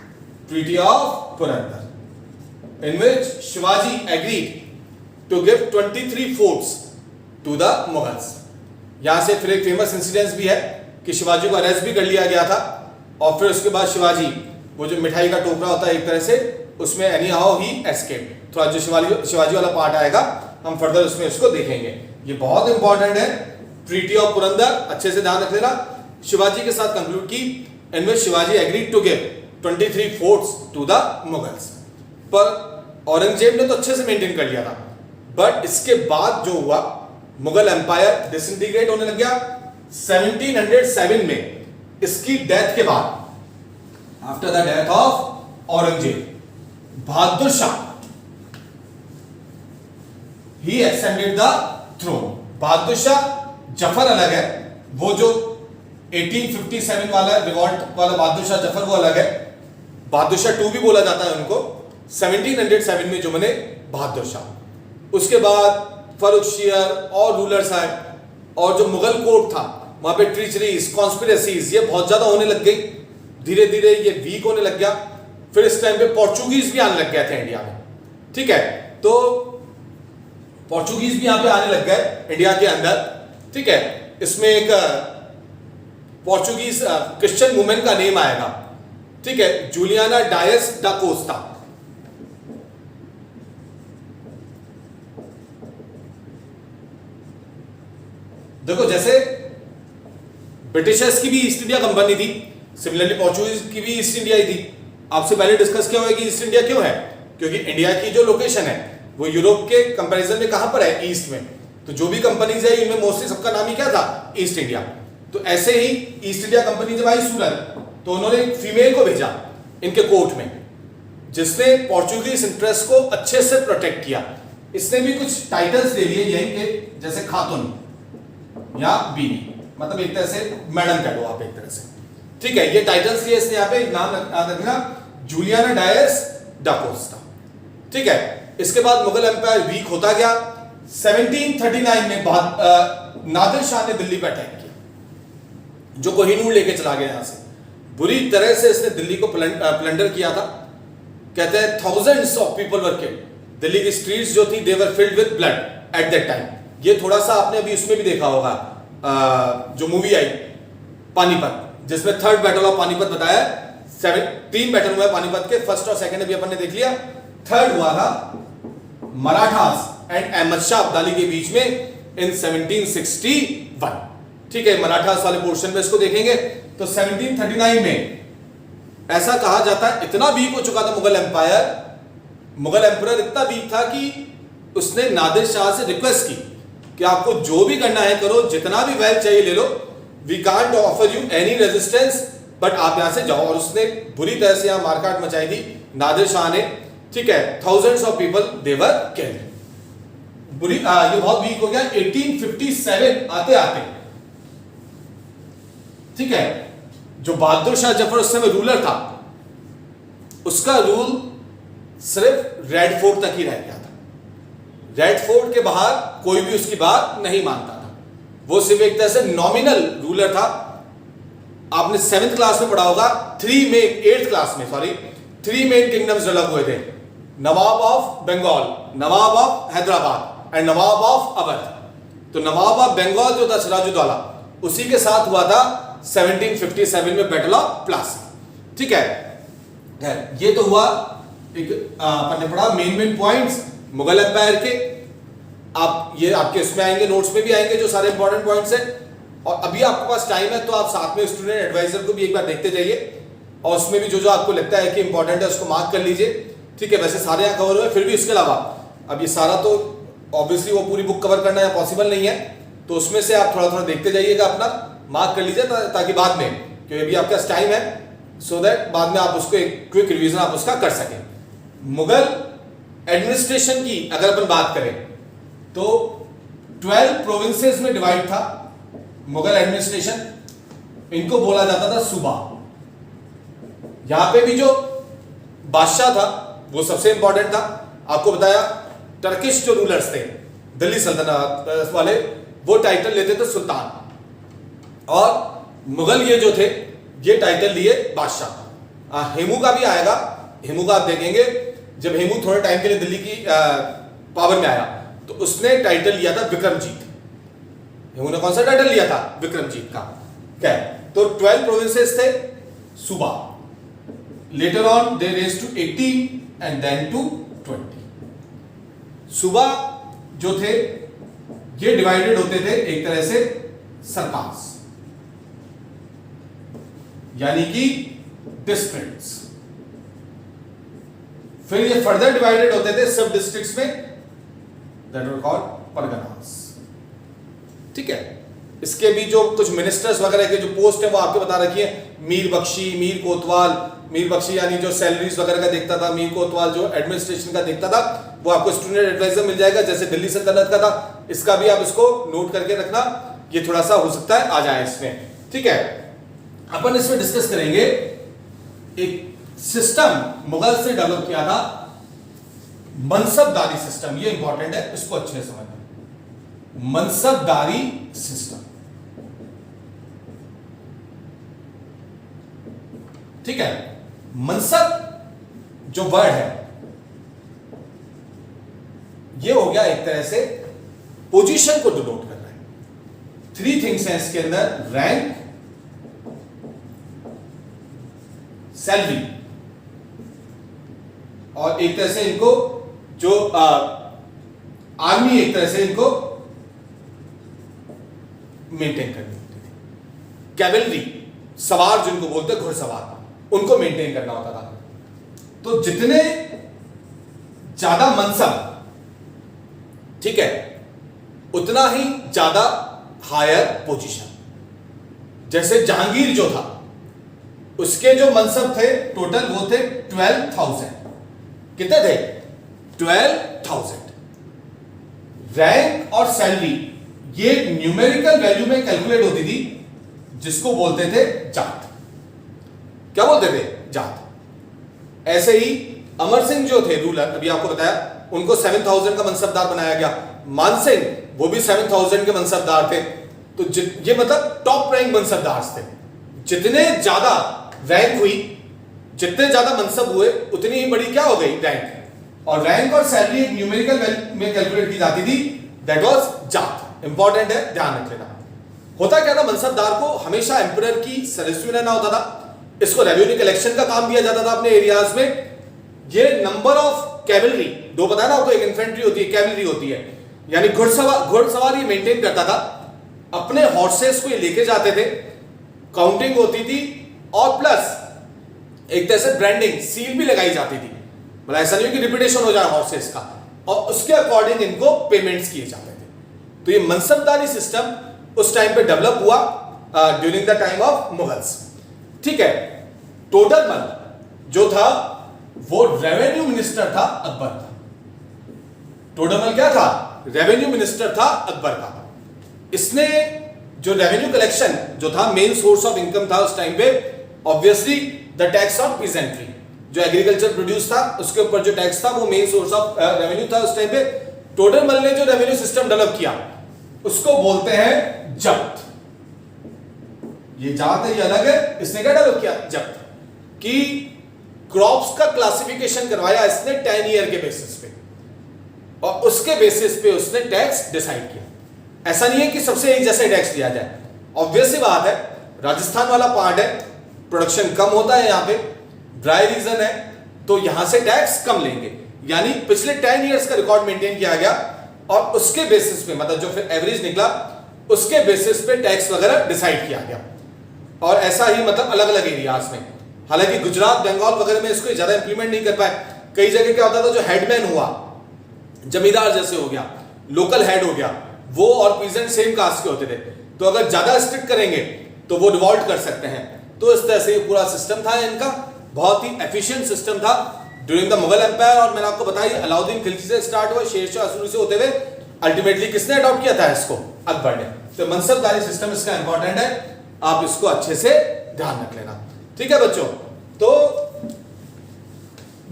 treaty of Purandar, in which Shivaji agreed to give 23 forts to the Mughals. यहां से फिर एक फेमस इंसिडेंस भी है कि शिवाजी को अरेस्ट भी कर लिया गया था, और फिर उसके बाद शिवाजी वो जो मिठाई का टोकरा होता है एक तरह से, उसमें एनी हाउ ही एस्केप। थोड़ा जो शिवाजी वाला पार्ट आएगा हम फर्दर उसमें उसको देखेंगे। ये बहुत इंपॉर्टेंट है। ट्रीटी ऑफ पुरंदर अच्छे से ध्यान रख लेना। शिवाजी के साथ कंक्लूड की, in which Shivaji agreed to give 23 forts to the Mughals. पर औरंगजेब ने तो अच्छे से मेंटेन कर लिया था, बट इसके बाद जो हुआ, मुगल एम्पायर डिसइंटीग्रेट होने लग गया। 1707 में इसकी डेथ के बाद, after the death of Aurangzeb, Bahadur Shah he ascended the throne. Bahadur Shah Zafar अलग है, वो जो 1857 वाला रिवॉल्ट वाला बहादुर शाह जफर वो अलग है। बहादुर शाह 2 भी बोला जाता है उनको। 1707 में जो बने बहादुर शाह, उसके बाद फर्रुखशियर और रूलर्स आए, और जो मुगल कोर्ट था वहां पे ट्रीचरीज, कॉन्स्पिरेसीज ये बहुत ज्यादा होने लग गई। धीरे धीरे ये वीक होने लग गया। फिर इस टाइम पे पोर्चुगीज भी आने लग गए थे इंडिया में, ठीक है। तो पोर्चुगीज भी यहां पे आने लग गए इंडिया के अंदर, ठीक है। इसमें एक पोर्चुगीज क्रिश्चियन वुमेन का नेम आएगा, ठीक है, जूलियाना डायस डा कोस्टा। देखो, जैसे ब्रिटिशर्स की भी ईस्ट इंडिया कंपनी थी, सिमिलरली पोर्चुगीज की भी ईस्ट इंडिया ही थी। आपसे पहले डिस्कस किया हुआ है कि ईस्ट इंडिया क्यों है, क्योंकि इंडिया की जो लोकेशन है वो यूरोप के कंपैरिजन में कहां पर है, ईस्ट में। तो जो भी कंपनीज है इनमें मोस्टली सबका नाम ही क्या था, ईस्ट इंडिया। तो ऐसे ही ईस्ट इंडिया कंपनी जब आई सूरत, तो उन्होंने एक फीमेल को भेजा इनके कोर्ट में, जिसने पोर्चुगीज इंटरेस्ट को अच्छे से प्रोटेक्ट किया। इसने भी कुछ टाइटल्स दे लिए यहीं के, जैसे खातून या बीवी, मतलब एक तरह से मैडम कह लो आप एक तरह से, ठीक है। ये टाइटल्स लिए इसने, यहाँ पे नाम याद रखना, जूलियाना डायस डा कोस्टा, ठीक है। इसके बाद मुगल एम्पायर वीक होता गया। 1739 में नादिर शाह ने दिल्ली पर अटैक किया, जो कोहिनूर लेके चला गया यहां से। बुरी तरह से इसने दिल्ली को प्लंडर किया था। कहते हैं thousands of people were killed. Delhi की स्ट्रीट्स जो थी they were filled with blood at that time. ये थोड़ा सा आपने अभी उसमें भी देखा होगा, जो मूवी आई पानीपत, जिसमें थर्ड बैटल ऑफ पानीपत बताया। 3 बैटल हुए पानीपत के, फर्स्ट और सेकंड अभी अपन ने देख लिया। थर्ड हुआ था मराठास एंड अहमद शाह अब्दाली के बीच में इन 1761, ठीक है। मराठास वाले पोर्शन में इसको देखेंगे। तो 1739 में ऐसा कहा जाता है इतना वीक हो चुका था मुगल एम्पायर, मुगल एम्परर इतना वीक था कि उसने नादिर शाह से रिक्वेस्ट की कि आपको जो भी करना है करो, जितना भी वेल्थ चाहिए ले लो, we can't offer you any resistance, but आप यहां से जाओ। और उसने बुरी तरह से यहां मारकाट मचाई थी नादिर शाह ने, ठीक है। Thousands of people they were killed. बुरी ये बहुत वीक हो गया 1857 आते आते, ठीक है। जो बहादुर शाह जफर उस समय रूलर था, उसका रूल सिर्फ रेड फोर्ट तक ही रह गया था। रेड फोर्ट के बाहर कोई भी उसकी बात नहीं मानता था। वो सिर्फ एक तरह से नॉमिनल रूलर था। आपने 7th क्लास में पढ़ा होगा, 8th क्लास में 3 मेन किंगडम्स डेवलप हुए थे। Nawab of Bengal, Nawab of Hyderabad and Nawab of Awadh. तो नवाब ऑफ बंगाल जो था सिराजुद्दौला, उसी के साथ हुआ था 1757 में बैटल ऑफ प्लासी, ठीक है। ये तो हुआ एक अपन ने पढ़ा मेन पॉइंट्स मुगल एम्पायर के। आप ये आपके इसमें आएंगे, नोट्स में भी आएंगे जो सारे इंपॉर्टेंट पॉइंट्स हैं। और अभी आपके पास टाइम है तो आप साथ में स्टूडेंट एडवाइजर को भी एक बार देखते जाइए, और उसमें भी जो जो आपको लगता है कि इंपॉर्टेंट है उसको मार्क कर लीजिए, ठीक है। वैसे सारे यहाँ कवर हुए, फिर भी इसके अलावा अब ये सारा तो ऑब्वियसली वो पूरी बुक कवर करना यहाँ पॉसिबल नहीं है, तो उसमें से आप थोड़ा थोड़ा देखते जाइएगा, अपना मार्क कर लीजिए ताकि बाद में, क्योंकि अभी आपके पास टाइम है, सो दैट बाद में आप उसको एक क्विक रिवीजन आप उसका कर सकें। मुगल एडमिनिस्ट्रेशन की अगर अपन बात करें तो 12 प्रोविंसेस में डिवाइड था मुगल एडमिनिस्ट्रेशन। इनको बोला जाता था सूबा। यहां पे भी जो बादशाह था वो सबसे इंपॉर्टेंट था। आपको बताया टर्किश जो रूलर्स थे दिल्ली सल्तनत वाले, वो टाइटल लेते थे सुल्तान, और मुगल ये जो थे ये टाइटल लिए बादशाह। हेमू का भी आएगा, हेमू का आप देखेंगे, जब हेमू थोड़े टाइम के लिए दिल्ली की पावर में आया तो उसने टाइटल लिया था विक्रमजीत, हेमू ने कौन सा टाइटल लिया था? विक्रमजीत का। क्या? तो 12 प्रोविंसेस थे सूबा, later on they raise to 18 and then to 20। सूबा जो थे ये डिवाइडेड होते थे एक तरह से सरकार्स, यानी कि डिस्ट्रिक्ट्स। फिर ये फर्दर डिवाइडेड होते थे सब डिस्ट्रिक्ट्स में, दैट वर कॉल्ड परगनास। ठीक है, इसके भी जो कुछ मिनिस्टर्स वगैरह के जो पोस्ट है वो आपके बता रखी है। मीर बख्शी, मीर कोतवाल, मीर बख्शी यानी जो सैलरीज वगैरह का देखता था, मीर कोतवाल जो एडमिनिस्ट्रेशन का देखता था, वो आपको स्टूडेंट एडवाइजर मिल जाएगा, जैसे दिल्ली सल्तनत का था। इसका भी आप इसको नोट करके रखना, ये थोड़ा सा हो सकता है आ जाए इसमें। ठीक है, अपन इसमें डिस्कस करेंगे एक सिस्टम मुगल से डेवलप किया था, मनसबदारी सिस्टम। ये इंपॉर्टेंट है, इसको अच्छे से समझना। मनसबदारी सिस्टम, ठीक है। मनसब जो वर्ड है ये हो गया एक तरह से पोजीशन को डिनोट कर रहा है। 3 थिंग्स हैं इसके अंदर, रैंक, सैलरी, और एक तरह से इनको जो आर्मी एक तरह से इनको मेंटेन करनी होती थी। कैवेलरी, सवार जिनको बोलते घुड़सवार, उनको मेंटेन करना होता था। तो जितने ज्यादा मनसब, ठीक है, उतना ही ज्यादा हायर पोजीशन। जैसे जहांगीर जो था उसके जो मनसब थे टोटल वो थे 12,000। कितने थे? 12,000। रैंक और सैलरी ये न्यूमेरिकल वैल्यू में कैलकुलेट होती थी, जिसको बोलते थे जात। क्या बोलते थे? जात। ऐसे ही अमर सिंह जो थे रूलर, अभी आपको बताया, उनको 7,000 का मनसबदार बनाया गया। मान सिंह वो भी 7,000 के मनसबदार थे। तो ये मतलब टॉप रैंक मनसबदार थे। जितने ज्यादा रैंक हुई, जितने ज्यादा मनसब हुए, उतनी ही बड़ी क्या हो गई? रैंक। और रैंक और सैलरी एक न्यूमेरिकल में कैलकुलेट की जाती थी, दैट वाज जात। इंपॉर्टेंट है, ध्यान रख लेना। होता क्या था, मनसबदार को हमेशा एम्परर की सर्विस में रहना होता था। इसको रेवेन्यू कलेक्शन का काम दिया जाता था अपने एरियाज में। ये नंबर ऑफ कैवलरी, दो बताया ना आपको, एक इन्फेंट्री होती है, कैवलरी होती है, यानी घुड़सवार ये मेंटेन करता था। अपने हॉर्सेस को ये लेके जाते थे, काउंटिंग होती थी, और प्लस एक तरह से ब्रांडिंग, सील भी लगाई जाती थी। मतलब ऐसा नहीं कि रिपीटेशन हो जाए हॉर्सेस का, और उसके अकॉर्डिंग इनको पेमेंट्स किए जाते थे। तो ये मनसबदारी सिस्टम उस टाइम पे डेवलप हुआ during the time of Mughals. ठीक है, टोडर मल जो था वो रेवेन्यू मिनिस्टर था अकबर का। टोडरमल क्या था? रेवेन्यू मिनिस्टर था अकबर का। इसने जो रेवेन्यू कलेक्शन जो था, मेन सोर्स ऑफ इनकम था उस टाइम पे, obviously the tax of peasantry, जो एग्रीकल्चर प्रोड्यूस था उसके ऊपर जो टैक्स था वो मेन सोर्स ऑफ रेवेन्यू था उस टाइम पे। टोडरमल ने जो रेवेन्यू सिस्टम डेवलप किया उसको बोलते हैं जब्त। ये जात है, ये अलग है। इसने क्या डेवलप किया? जब्त। कि क्रॉप्स का क्लासिफिकेशन करवाया इसने 10 ईयर के बेसिस पे, और उसके बेसिस पे उसने टैक्स डिसाइड किया। ऐसा नहीं है कि सबसे एक जैसे टैक्स लिया जाए। ऑब्वियस सी बात है, राजस्थान वाला पार्ट है, प्रोडक्शन कम होता है यहाँ पे, ड्राई रीजन है, तो यहां से टैक्स कम लेंगे। यानी पिछले 10 ईयर्स का रिकॉर्ड मेंटेन किया गया, और उसके बेसिस पे, मतलब जो फिर एवरेज निकला, उसके बेसिस पे टैक्स वगैरह डिसाइड किया गया। और ऐसा ही मतलब अलग अलग एरियाज में, हालांकि गुजरात, बंगाल वगैरह में इसको ज्यादा इंप्लीमेंट नहीं कर पाए। कई जगह क्या होता था, जो हेडमैन हुआ, जमींदार जैसे हो गया, लोकल हेड हो गया, वो और पीजेंट सेम कास्ट के होते थे, तो अगर ज्यादा स्ट्रिक्ट करेंगे तो वो रिवॉल्ट कर सकते हैं। तो इस तरह से पूरा सिस्टम था इनका, बहुत ही एफिशिएंट सिस्टम था ड्यूरिंग द मुगल एम्पायर। और मैंने आपको बताया अलाउद्दीन खिलजी से स्टार्ट हुआ, शेरशाह सूरी से होते हुए अल्टीमेटली किसने अडॉप्ट किया था इसको? अकबर ने। तो मनसबदारी सिस्टम इसका इंपॉर्टेंट है, आप इसको अच्छे से ध्यान रख लेना। ठीक है बच्चों, तो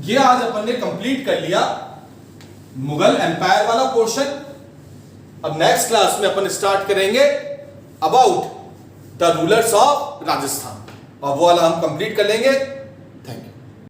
ये आज अपन ने कंप्लीट कर लिया मुगल एम्पायर वाला पोर्शन। अब नेक्स्ट क्लास में अपन स्टार्ट करेंगे about the rulers of Rajasthan, और वो वाला हम कंप्लीट कर लेंगे।